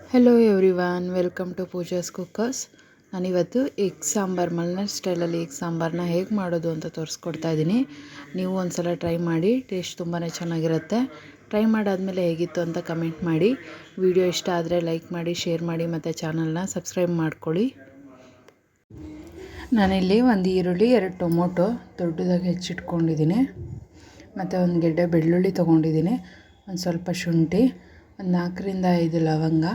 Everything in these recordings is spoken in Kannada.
Hello everyone, welcome to Pooja's cookers. ನಾನಿವತ್ತು ಎಗ್ ಸಾಂಬಾರು, ಮಲೆನಾಡು ಸ್ಟೈಲಲ್ಲಿ ಎಗ್ ಸಾಂಬಾರನ್ನ ಹೇಗೆ ಮಾಡೋದು ಅಂತ ತೋರಿಸ್ಕೊಡ್ತಾ ಇದ್ದೀನಿ. ನೀವು ಒಂದ್ಸಲ ಟ್ರೈ ಮಾಡಿ, ಟೇಸ್ಟ್ ತುಂಬಾ ಚೆನ್ನಾಗಿರುತ್ತೆ. ಟ್ರೈ ಮಾಡಾದಮೇಲೆ ಹೇಗಿತ್ತು ಅಂತ ಕಮೆಂಟ್ ಮಾಡಿ. ವಿಡಿಯೋ ಇಷ್ಟ ಆದರೆ ಲೈಕ್ ಮಾಡಿ, ಶೇರ್ ಮಾಡಿ ಮತ್ತು ಚಾನಲ್ನ ಸಬ್ಸ್ಕ್ರೈಬ್ ಮಾಡ್ಕೊಳ್ಳಿ. ನಾನಿಲ್ಲಿ ಒಂದು ಈರುಳ್ಳಿ, 2 ಟೊಮೊಟೊ ದೊಡ್ಡದಾಗಿ ಹೆಚ್ಚಿಟ್ಕೊಂಡಿದ್ದೀನಿ. ಮತ್ತು ಒಂದು ಗೆಡ್ಡೆ ಬೆಳ್ಳುಳ್ಳಿ ತೊಗೊಂಡಿದ್ದೀನಿ, ಒಂದು ಸ್ವಲ್ಪ ಶುಂಠಿ, ಒಂದು 4ರಿಂದ 5 ಲವಂಗ,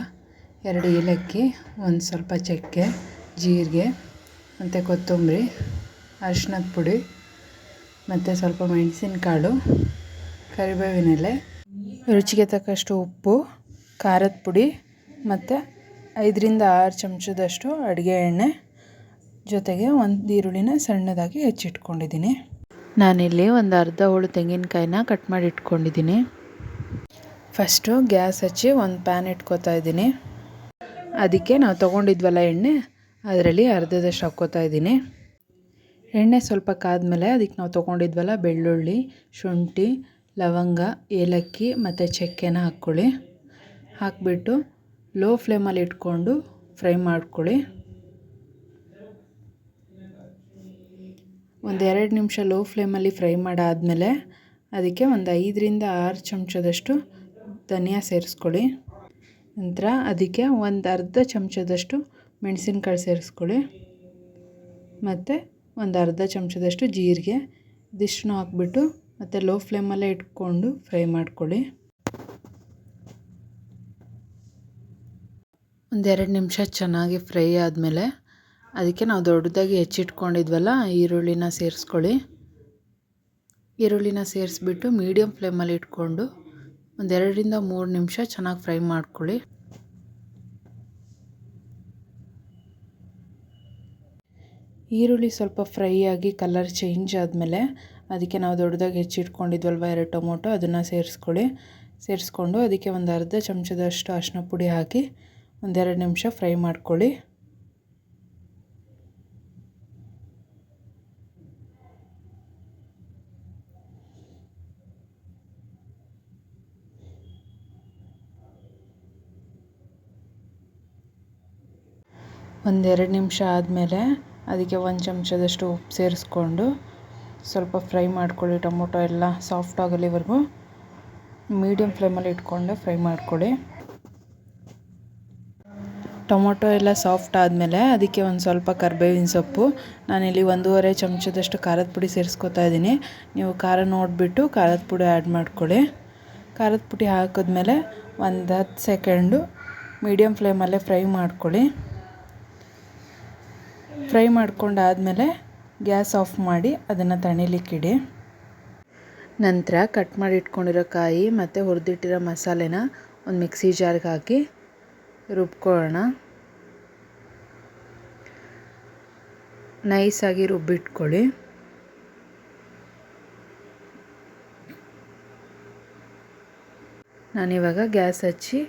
2 ಏಲಕ್ಕಿ, ಒಂದು ಸ್ವಲ್ಪ ಚಕ್ಕೆ, ಜೀರಿಗೆ ಮತ್ತು ಕೊತ್ತಂಬರಿ, ಅರಿಶಿನದ ಪುಡಿ ಮತ್ತು ಸ್ವಲ್ಪ ಮೆಣಸಿನಕಾಳು, ಕರಿಬೇವಿನ ಎಲೆ, ರುಚಿಗೆ ತಕ್ಕಷ್ಟು ಉಪ್ಪು, ಖಾರದ ಪುಡಿ ಮತ್ತು 5ರಿಂದ 6 ಚಮಚದಷ್ಟು ಅಡುಗೆ ಎಣ್ಣೆ, ಜೊತೆಗೆ ಒಂದು ಈರುಳ್ಳಿನ ಸಣ್ಣದಾಗಿ ಹೆಚ್ಚಿಟ್ಕೊಂಡಿದ್ದೀನಿ. ನಾನಿಲ್ಲಿ ಒಂದು ಅರ್ಧ ಹೋಳು ತೆಂಗಿನಕಾಯಿನ ಕಟ್ ಮಾಡಿ ಇಟ್ಕೊಂಡಿದ್ದೀನಿ. ಫಸ್ಟು ಗ್ಯಾಸ್ ಹಚ್ಚಿ ಒಂದು ಪ್ಯಾನ್ ಇಟ್ಕೋತಾ ಇದ್ದೀನಿ. ಅದಕ್ಕೆ ನಾವು ತೊಗೊಂಡಿದ್ವಲ್ಲ ಎಣ್ಣೆ, ಅದರಲ್ಲಿ ಅರ್ಧದಷ್ಟು ಹಾಕ್ಕೋತಾ ಇದ್ದೀನಿ. ಎಣ್ಣೆ ಸ್ವಲ್ಪ ಕಾದ್ಮೇಲೆ ಅದಕ್ಕೆ ನಾವು ತೊಗೊಂಡಿದ್ವಲ್ಲ ಬೆಳ್ಳುಳ್ಳಿ, ಶುಂಠಿ, ಲವಂಗ, ಏಲಕ್ಕಿ ಮತ್ತು ಚಕ್ಕೆನ ಹಾಕ್ಕೊಳ್ಳಿ. ಹಾಕಿಬಿಟ್ಟು ಲೋ ಫ್ಲೇಮಲ್ಲಿ ಇಟ್ಕೊಂಡು ಫ್ರೈ ಮಾಡ್ಕೊಳ್ಳಿ. ಒಂದು 2 ನಿಮಿಷ ಲೋ ಫ್ಲೇಮಲ್ಲಿ ಫ್ರೈ ಮಾಡಾದಮೇಲೆ ಅದಕ್ಕೆ ಒಂದು 5ರಿಂದ 6 ಚಮಚದಷ್ಟು ಧನಿಯಾ ಸೇರಿಸ್ಕೊಳ್ಳಿ. ನಂತರ ಅದಕ್ಕೆ ಒಂದು ಅರ್ಧ ಚಮಚದಷ್ಟು ಮೆಣಸಿನಕಾಳು ಸೇರಿಸ್ಕೊಳ್ಳಿ ಮತ್ತು ಒಂದು ಅರ್ಧ ಚಮಚದಷ್ಟು ಜೀರಿಗೆ. ಇದಿಷ್ಟನ್ನು ಹಾಕ್ಬಿಟ್ಟು ಮತ್ತು ಲೋ ಫ್ಲೇಮಲ್ಲೇ ಇಟ್ಕೊಂಡು ಫ್ರೈ ಮಾಡ್ಕೊಳ್ಳಿ. ಒಂದು 2 ನಿಮಿಷ ಚೆನ್ನಾಗಿ ಫ್ರೈ ಆದಮೇಲೆ ಅದಕ್ಕೆ ನಾವು ದೊಡ್ಡದಾಗಿ ಹೆಚ್ಚಿಟ್ಕೊಂಡಿದ್ವಲ್ಲ ಈರುಳ್ಳಿನ ಸೇರಿಸ್ಕೊಳ್ಳಿ. ಈರುಳ್ಳಿನ ಸೇರಿಸ್ಬಿಟ್ಟು ಮೀಡಿಯಮ್ ಫ್ಲೇಮಲ್ಲಿ ಇಟ್ಕೊಂಡು ಒಂದು 2ರಿಂದ 3 ನಿಮಿಷ ಚೆನ್ನಾಗಿ ಫ್ರೈ ಮಾಡ್ಕೊಳ್ಳಿ. ಈರುಳ್ಳಿ ಸ್ವಲ್ಪ ಫ್ರೈ ಆಗಿ ಕಲರ್ ಚೇಂಜ್ ಆದಮೇಲೆ ಅದಕ್ಕೆ ನಾವು ದೊಡ್ಡದಾಗಿ ಹೆಚ್ಚಿಟ್ಕೊಂಡಿದ್ವಲ್ವ 2 ಟೊಮೊಟೊ, ಅದನ್ನು ಸೇರಿಸ್ಕೊಂಡು ಅದಕ್ಕೆ ಒಂದು ಅರ್ಧ ಚಮಚದಷ್ಟು ಅರಿಶಿನ ಪುಡಿ ಹಾಕಿ ಒಂದು 2 ನಿಮಿಷ ಫ್ರೈ ಮಾಡ್ಕೊಳ್ಳಿ. ಒಂದು 2 ನಿಮಿಷ ಆದಮೇಲೆ ಅದಕ್ಕೆ 1 ಚಮಚದಷ್ಟು ಉಪ್ಪು ಸೇರಿಸ್ಕೊಂಡು ಸ್ವಲ್ಪ ಫ್ರೈ ಮಾಡ್ಕೊಳ್ಳಿ. ಟೊಮೊಟೊ ಎಲ್ಲ ಸಾಫ್ಟ್ ಆಗಲಿವರೆಗೂ ಮೀಡಿಯಮ್ ಫ್ಲೇಮಲ್ಲಿ ಇಟ್ಕೊಂಡು ಫ್ರೈ ಮಾಡ್ಕೊಳ್ಳಿ. ಟೊಮೊಟೊ ಎಲ್ಲ ಸಾಫ್ಟ್ ಆದಮೇಲೆ ಅದಕ್ಕೆ ಒಂದು ಸ್ವಲ್ಪ ಕರಿಬೇವಿನ ಸೊಪ್ಪು, ನಾನಿಲ್ಲಿ 1.5 ಚಮಚದಷ್ಟು ಖಾರದ ಪುಡಿ ಸೇರಿಸ್ಕೊತಾ ಇದ್ದೀನಿ. ನೀವು ಖಾರ ನೋಡಿಬಿಟ್ಟು ಖಾರದ ಪುಡಿ ಆ್ಯಡ್ ಮಾಡ್ಕೊಳ್ಳಿ. ಖಾರದ ಪುಡಿ ಹಾಕಿದ್ಮೇಲೆ ಒಂದು 10 ಸೆಕೆಂಡು ಮೀಡಿಯಮ್ ಫ್ಲೇಮಲ್ಲೇ ಫ್ರೈ ಮಾಡ್ಕೊಳ್ಳಿ. ಫ್ರೈ ಮಾಡ್ಕೊಂಡಾದಮೇಲೆ ಗ್ಯಾಸ್ ಆಫ್ ಮಾಡಿ ಅದನ್ನು ತಣಿಲಿಕ್ಕಿಡಿ. ನಂತರ ಕಟ್ ಮಾಡಿ ಇಟ್ಕೊಂಡಿರೋ ಕಾಯಿ ಮತ್ತು ಹುರಿದಿಟ್ಟಿರೋ ಮಸಾಲೆನ ಒಂದು ಮಿಕ್ಸಿ ಜಾರ್ಗೆ ಹಾಕಿ ರುಬ್ಕೊಳ್ಳೋಣ. ನೈಸಾಗಿ ರುಬ್ಬಿಟ್ಕೊಳ್ಳಿ. ನಾನಿವಾಗ ಗ್ಯಾಸ್ ಹಚ್ಚಿ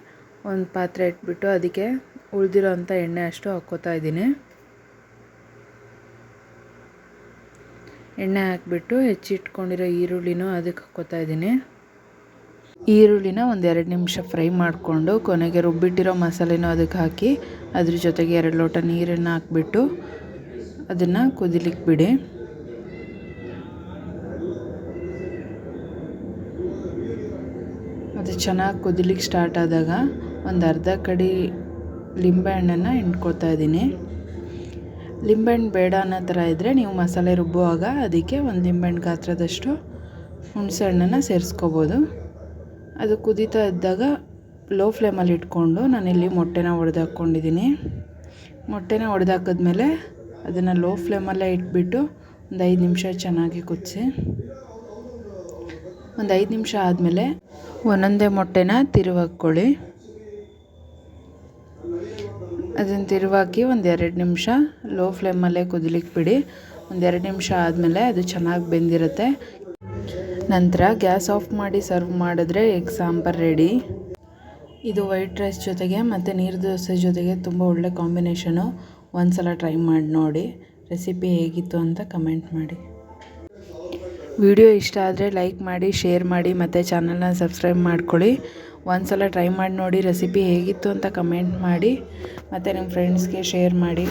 ಒಂದು ಪಾತ್ರೆ ಇಟ್ಬಿಟ್ಟು ಅದಕ್ಕೆ ಉಳಿದಿರೋ ಅಂಥ ಎಣ್ಣೆ ಅಷ್ಟು ಹಾಕ್ಕೋತಾ ಇದ್ದೀನಿ. ಎಣ್ಣೆ ಹಾಕಿಬಿಟ್ಟು ಹೆಚ್ಚಿಟ್ಕೊಂಡಿರೋ ಈರುಳ್ಳಿನೂ ಅದಕ್ಕೆ ಹಾಕ್ಕೋತಾ ಇದ್ದೀನಿ. ಈರುಳ್ಳಿನ ಒಂದು 2 ನಿಮಿಷ ಫ್ರೈ ಮಾಡಿಕೊಂಡು ಕೊನೆಗೆ ರುಬ್ಬಿಟ್ಟಿರೋ ಮಸಾಲೆನೂ ಅದಕ್ಕೆ ಹಾಕಿ ಅದ್ರ ಜೊತೆಗೆ 2 ಲೋಟ ನೀರನ್ನು ಹಾಕ್ಬಿಟ್ಟು ಅದನ್ನು ಕುದಿಲಿಕ್ಕೆ ಬಿಡಿ. ಅದು ಚೆನ್ನಾಗಿ ಕುದಿಲಿಕ್ಕೆ ಸ್ಟಾರ್ಟ್ ಆದಾಗ ಒಂದು ಅರ್ಧ ಕಡಿ ಲಿಂಬೆಹಣ್ಣನ್ನು ಹಿಂಡ್ಕೊತಾ ಇದ್ದೀನಿ. ಲಿಂಬೆಹಣ್ಣು ಬೇಡ ಅನ್ನೋ ಥರ ಇದ್ದರೆ ನೀವು ಮಸಾಲೆ ರುಬ್ಬುವಾಗ ಅದಕ್ಕೆ ಒಂದು ಲಿಂಬೆಹಣ್ಣು ಗಾತ್ರದಷ್ಟು ಹುಣಸೆ ಹಣ್ಣನ್ನು ಸೇರಿಸ್ಕೋಬೋದು. ಅದು ಕುದೀತಾ ಇದ್ದಾಗ ಲೋ ಫ್ಲೇಮಲ್ಲಿ ಇಟ್ಕೊಂಡು ನಾನಿಲ್ಲಿ ಮೊಟ್ಟೆನ ಒಡೆದಾಕ್ಕೊಂಡಿದ್ದೀನಿ. ಮೊಟ್ಟೆನ ಒಡೆದಾಕಿದ್ಮೇಲೆ ಅದನ್ನು ಲೋ ಫ್ಲೇಮಲ್ಲೇ ಇಟ್ಬಿಟ್ಟು ಒಂದು 5 ನಿಮಿಷ ಚೆನ್ನಾಗಿ ಕುದಿಸಿ. ಒಂದು 5 ನಿಮಿಷ ಆದಮೇಲೆ ಒಂದೊಂದೇ ಮೊಟ್ಟೆನ ತಿರುವಾಕ್ಕೊಳ್ಳಿ. ಅದನ್ನು ತಿರುವಾಕಿ ಒಂದು 2 ನಿಮಿಷ ಲೋ ಫ್ಲೇಮಲ್ಲೇ ಕುದಿಲಿಕ್ಕೆ ಬಿಡಿ. ಒಂದು 2 ನಿಮಿಷ ಆದಮೇಲೆ ಅದು ಚೆನ್ನಾಗಿ ಬೆಂದಿರುತ್ತೆ. ನಂತರ ಗ್ಯಾಸ್ ಆಫ್ ಮಾಡಿ ಸರ್ವ್ ಮಾಡಿದ್ರೆ ಎಗ್ ಸಾಂಬಾರು ರೆಡಿ. ಇದು ವೈಟ್ ರೈಸ್ ಜೊತೆಗೆ ಮತ್ತು ನೀರು ದೋಸೆ ಜೊತೆಗೆ ತುಂಬ ಒಳ್ಳೆ ಕಾಂಬಿನೇಷನು. ಒಂದು ಸಲ ಟ್ರೈ ಮಾಡಿ ನೋಡಿ. ರೆಸಿಪಿ ಹೇಗಿತ್ತು ಅಂತ ಕಮೆಂಟ್ ಮಾಡಿ. ವಿಡಿಯೋ ಇಷ್ಟ ಆದರೆ ಲೈಕ್ ಮಾಡಿ, ಶೇರ್ ಮಾಡಿ ಮತ್ತು ಚಾನಲ್ನ ಸಬ್ಸ್ಕ್ರೈಬ್ ಮಾಡ್ಕೊಳ್ಳಿ. ಒಂದು ಸಲ ಟ್ರೈ ಮಾಡಿ ನೋಡಿ ರೆಸಿಪಿ ಹೇಗಿತ್ತು ಅಂತ ಕಮೆಂಟ್ ಮಾಡಿ ಮತ್ತು ನಿಮ್ಮ ಫ್ರೆಂಡ್ಸ್ಗೆ ಶೇರ್ ಮಾಡಿ.